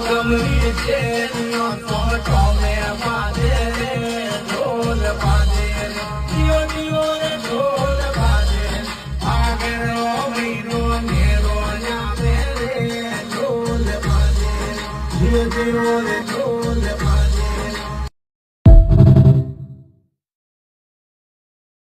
કમરી છે તો ટોમે બાજે ઢોલ બાજે દિયો દિયો રે ઢોલ બાજે આગેરો મીરો નેરો યા મેરે ઢોલ બાજે દિયો દિયો રે